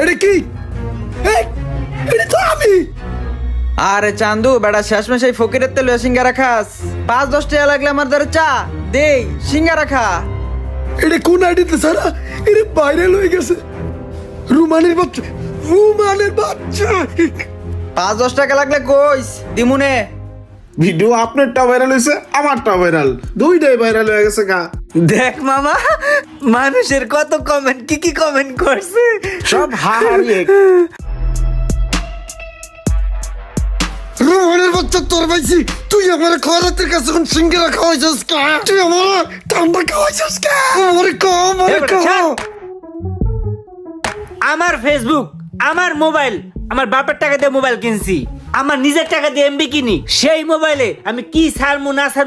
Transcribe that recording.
এটা কি? এটা তো আমি। আরে চান্দু বেটা শেষমেশ এই ফকিরের তেল সিঙ্গারা খাস 5-10 টাকা লাগলে আমার ধরে চা দেই সিঙ্গারা খা। এটা কোন আইডিতে সারা? এটা ভাইরাল হয়ে গেছে। রুমানের বাচ্চা, 5-10 টাকা লাগলে কইস দিমুনে। ভিডিও আপনারটা ভাইরাল হয়েছে, আমারটা ভাইরাল, দুইটাই ভাইরাল হয়ে গেছে গা। দেখ মামা, মানুষের কত কমেন্ট, কি কমেন্ট করছে। সব হাহারিয়ে। রুমানের বাচ্চা তোর ভাইছি, তুই আমার খরাতের কাছে কোন সিঙ্গারা খাওয়াইছিস কা? তুই আমার ঠান্ডা খাওয়াইছিস কা? আমার কম, এই বেটা, ছাড়। আমার ফেসবুক, আমার মোবাইল, আমার বাপের টাকা দিয়ে মোবাইল কিনছি, আমার নিজের টাকা দিয়ে এমবি কিনি। সেই মোবাইলে আমি কি ছাড়মু না ছাড়মু